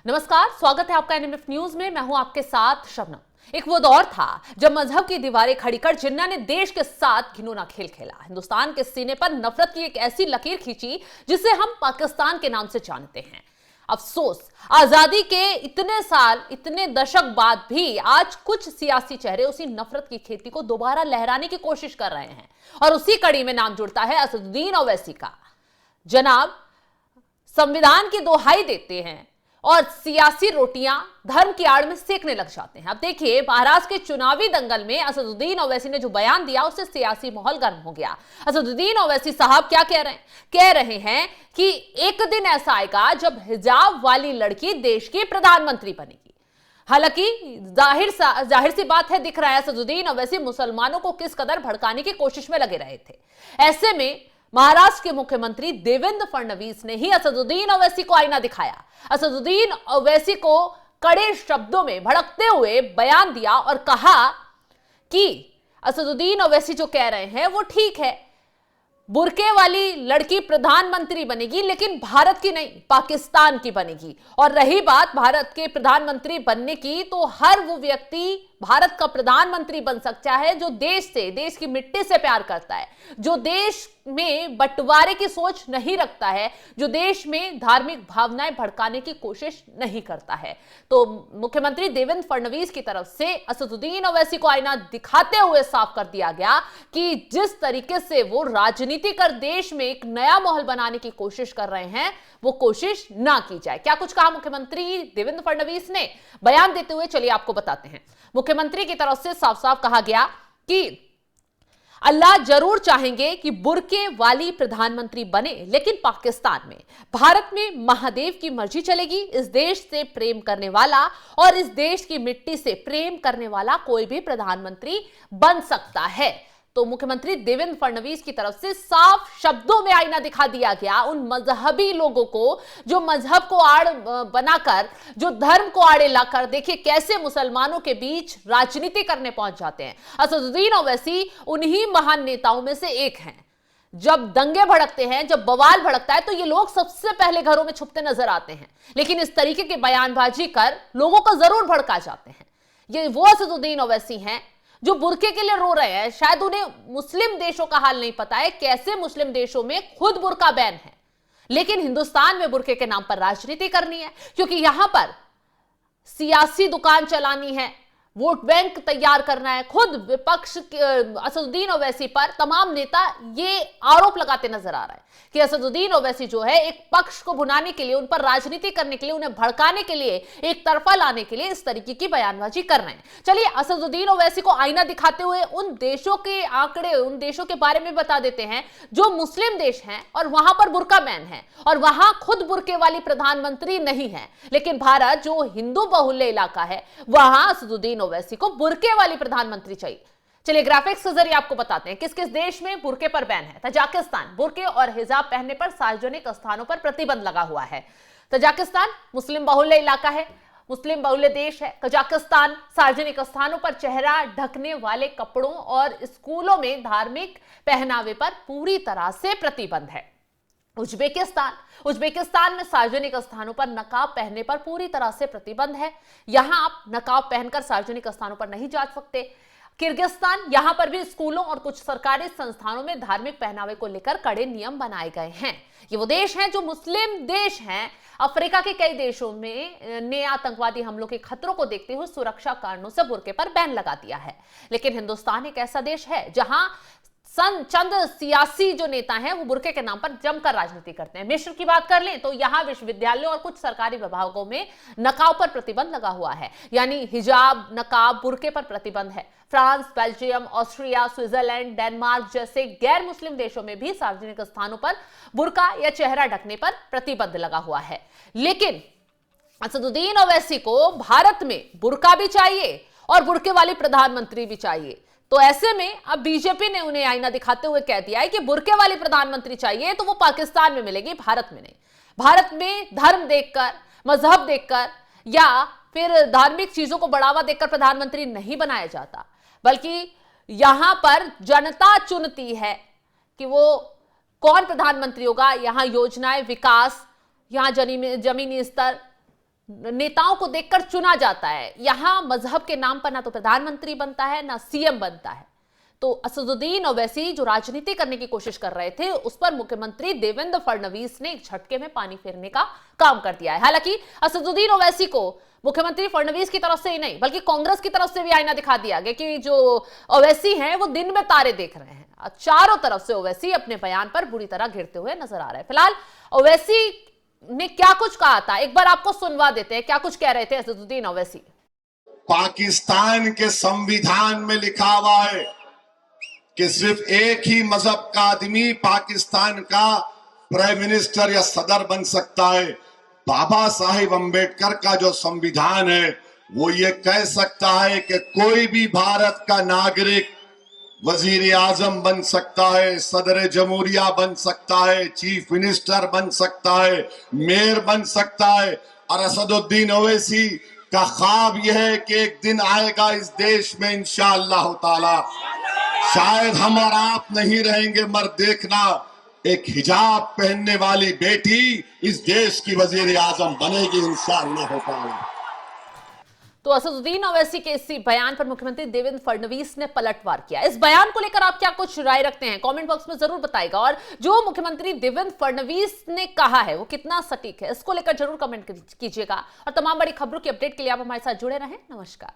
नमस्कार, स्वागत है आपका एनएमएफ न्यूज में। मैं हूं आपके साथ शबनम। एक वो दौर था जब मजहब की दीवारें खड़ी कर जिन्ना ने देश के साथ घिनौना खेल खेला, हिंदुस्तान के सीने पर नफरत की एक ऐसी लकीर खींची जिसे हम पाकिस्तान के नाम से जानते हैं। अफसोस, आजादी के इतने साल, इतने दशक बाद भी आज कुछ सियासी चेहरे उसी नफरत की खेती को दोबारा लहराने की कोशिश कर रहे हैं और उसी कड़ी में नाम जुड़ता है असदुद्दीन ओवैसी का। जनाब संविधान की दोहाई देते हैं और सियासी रोटियां धर्म की आड़ में सेकने लग जाते हैं। अब देखिए, महाराष्ट्र के चुनावी दंगल में असदुद्दीन ओवैसी ने जो बयान दिया उससे सियासी माहौल गर्म हो गया। असदुद्दीन ओवैसी साहब क्या कह रहे हैं? कह रहे हैं कि एक दिन ऐसा आएगा जब हिजाब वाली लड़की देश की प्रधानमंत्री बनेगी। हालांकि जाहिर सी बात है, दिख रहा है असदुद्दीन ओवैसी मुसलमानों को किस कदर भड़काने की कोशिश में लगे रहे थे। ऐसे में महाराष्ट्र के मुख्यमंत्री देवेंद्र फडणवीस ने ही असदुद्दीन ओवैसी को आईना दिखाया। असदुद्दीन ओवैसी को कड़े शब्दों में भड़कते हुए बयान दिया और कहा कि असदुद्दीन ओवैसी जो कह रहे हैं वो ठीक है, बुर्के वाली लड़की प्रधानमंत्री बनेगी, लेकिन भारत की नहीं, पाकिस्तान की बनेगी। और रही बात भारत के प्रधानमंत्री बनने की, तो हर वो व्यक्ति भारत का प्रधानमंत्री बन सकता है जो देश से, देश की मिट्टी से प्यार करता है, जो देश में बंटवारे की सोच नहीं रखता है, जो देश में धार्मिक भावनाएं भड़काने की कोशिश नहीं करता है। तो मुख्यमंत्री देवेंद्र फडणवीस की तरफ से असदुद्दीन ओवैसी को आईना दिखाते हुए साफ कर दिया गया कि जिस तरीके से वो राजनीति कर देश में एक नया माहौल बनाने की कोशिश कर रहे हैं, वो कोशिश ना की जाए। क्या कुछ कहा मुख्यमंत्री देवेंद्र फडणवीस ने? बयान देते हुए चलिए आपको बताते हैं। मुख्यमंत्री की तरफ से साफ साफ कहा गया कि अल्लाह जरूर चाहेंगे कि बुर्के वाली प्रधानमंत्री बने, लेकिन पाकिस्तान में, भारत में महादेव की मर्जी चलेगी। इस देश से प्रेम करने वाला और इस देश की मिट्टी से प्रेम करने वाला कोई भी प्रधानमंत्री बन सकता है। तो मुख्यमंत्री देवेंद्र फडणवीस की तरफ से साफ शब्दों में आईना दिखा दिया गया उन मजहबी लोगों को जो मजहब को आड़ बनाकर, जो धर्म को आड़े लाकर, देखिए कैसे मुसलमानों के बीच राजनीति करने पहुंच जाते हैं। असदुद्दीन ओवैसी उन्हीं महान नेताओं में से एक हैं। जब दंगे भड़कते हैं, जब बवाल भड़कता है, तो ये लोग सबसे पहले घरों में छुपते नजर आते हैं, लेकिन इस तरीके की बयानबाजी कर लोगों को जरूर भड़का जाते हैं। ये वो असदुद्दीन ओवैसी हैं जो बुर्के के लिए रो रहे हैं। शायद उन्हें मुस्लिम देशों का हाल नहीं पता है, कैसे मुस्लिम देशों में खुद बुर्का बैन है, लेकिन हिंदुस्तान में बुर्के के नाम पर राजनीति करनी है, क्योंकि यहां पर सियासी दुकान चलानी है, वोट बैंक तैयार करना है। खुद विपक्ष असदुद्दीन ओवैसी पर तमाम नेता ये आरोप लगाते नजर आ रहे हैं कि असदुद्दीन ओवैसी जो है एक पक्ष को भुनाने के लिए, उन पर राजनीति करने के लिए, उन्हें भड़काने के लिए, एक तरफा लाने के लिए इस तरीके की बयानबाजी कर रहे हैं। चलिए असदुद्दीन ओवैसी को आईना दिखाते हुए उन देशों के आंकड़े, उन देशों के बारे में बता देते हैं जो मुस्लिम देश हैं और वहां पर बुर्का बैन है और वहां खुद बुर्के वाली प्रधानमंत्री नहीं है, लेकिन भारत जो हिंदू बहुल्य इलाका है, वहां असदुद्दीन ओवैसी को बुर्के वाली प्रधानमंत्री चाहिए। चलिए ग्राफिक्स के जरिए आपको बताते हैं किस किस देश में बुर्के पर बैन है। तजाकिस्तान, बुर्के और हिजाब पहनने पर सार्वजनिक स्थानों पर प्रतिबंध लगा हुआ है। तजाकिस्तान मुस्लिम बहुल्य इलाका है, मुस्लिम बहुल्य देश है। कजाकिस्तान सार्वजनिक स्थानों पर चेहरा ढकने वाले कपड़ों और स्कूलों में धार्मिक पहनावे पर पूरी तरह से प्रतिबंध है। उज्बेकिस्तान में सार्वजनिक स्थानों पर नकाब पहनने पर पूरी तरह से प्रतिबंध है। यहां आप नकाब पहनकर सार्वजनिक स्थानों पर नहीं जा सकते। किर्गिस्तान, यहां पर भी स्कूलों और कुछ सरकारी संस्थानों में धार्मिक पहनावे को लेकर कड़े नियम बनाए गए हैं। ये वो देश हैं जो मुस्लिम देश हैं। अफ्रीका के कई देशों में ने आतंकवादी हमलों के खतरों को देखते हुए सुरक्षा कारणों से बुर्के पर बैन लगा दिया है, लेकिन हिंदुस्तान एक ऐसा देश है जहां चंद सियासी जो नेता हैं वो बुर्के के नाम पर जमकर राजनीति करते हैं। मिस्र की बात कर लें तो यहां विश्वविद्यालयों और कुछ सरकारी विभागों में नकाब पर प्रतिबंध लगा हुआ है, यानी हिजाब, नकाब, बुर्के पर प्रतिबंध है। France, Belgium, Austria, Switzerland, Denmark जैसे गैर मुस्लिम देशों में भी सार्वजनिक स्थानों पर बुर्का या चेहरा ढकने पर प्रतिबंध लगा हुआ है। लेकिन असदुद्दीन ओवैसी को भारत में बुर्का भी चाहिए और बुर्के वाली प्रधानमंत्री भी चाहिए। तो ऐसे में अब बीजेपी ने उन्हें आईना दिखाते हुए कह दिया है कि बुर्के वाली प्रधानमंत्री चाहिए तो वो पाकिस्तान में मिलेगी, भारत में नहीं। भारत में धर्म देखकर, मजहब देखकर या फिर धार्मिक चीजों को बढ़ावा देकर प्रधानमंत्री नहीं बनाया जाता, बल्कि यहां पर जनता चुनती है कि वो कौन प्रधानमंत्री होगा। यहां योजनाएं, विकास, यहां जमीनी स्तर, नेताओं को देखकर चुना जाता है। यहां मजहब के नाम पर ना तो प्रधानमंत्री बनता है ना सीएम बनता है। तो असदुद्दीन ओवैसी जो राजनीति करने की कोशिश कर रहे थे, उस पर मुख्यमंत्री देवेंद्र फडणवीस ने एक झटके में पानी फेरने का काम कर दिया है। हालांकि असदुद्दीन ओवैसी को मुख्यमंत्री फडणवीस की तरफ से ही नहीं बल्कि कांग्रेस की तरफ से भी आईना दिखा दिया गया कि जो ओवैसी हैं वो दिन में तारे देख रहे हैं। चारों तरफ से ओवैसी अपने बयान पर बुरी तरह घिरते हुए नजर आ रहे हैं। फिलहाल ओवैसी ने क्या कुछ कहा था, एक बार आपको सुनवा देते हैं क्या कुछ कह रहे थे असदुद्दीन ओवैसी। पाकिस्तान के संविधान में लिखा हुआ है कि सिर्फ एक ही मजहब का आदमी पाकिस्तान का प्राइम मिनिस्टर या सदर बन सकता है। बाबा साहिब अंबेडकर का जो संविधान है वो ये कह सकता है कि कोई भी भारत का नागरिक वजीर आजम बन सकता है, सदर जमहूरिया बन सकता है, चीफ मिनिस्टर बन सकता है, मेयर बन सकता है। और असदुद्दीन ओवैसी का ख्वाब यह है कि एक दिन आएगा इस देश में इंशाअल्लाह ताला, शायद हम और आप नहीं रहेंगे मगर देखना एक हिजाब पहनने वाली बेटी इस देश की वजीर आजम बनेगी इंशाअल्लाह ताला। तो असदुद्दीन ओवैसी के इसी बयान पर मुख्यमंत्री देवेंद्र फडणवीस ने पलटवार किया। इस बयान को लेकर आप क्या कुछ राय रखते हैं, कमेंट बॉक्स में जरूर बताइएगा। और जो मुख्यमंत्री देवेंद्र फडणवीस ने कहा है वो कितना सटीक है, इसको लेकर जरूर कमेंट कीजिएगा। और तमाम बड़ी खबरों की अपडेट के लिए आप हमारे साथ जुड़े रहें। नमस्कार।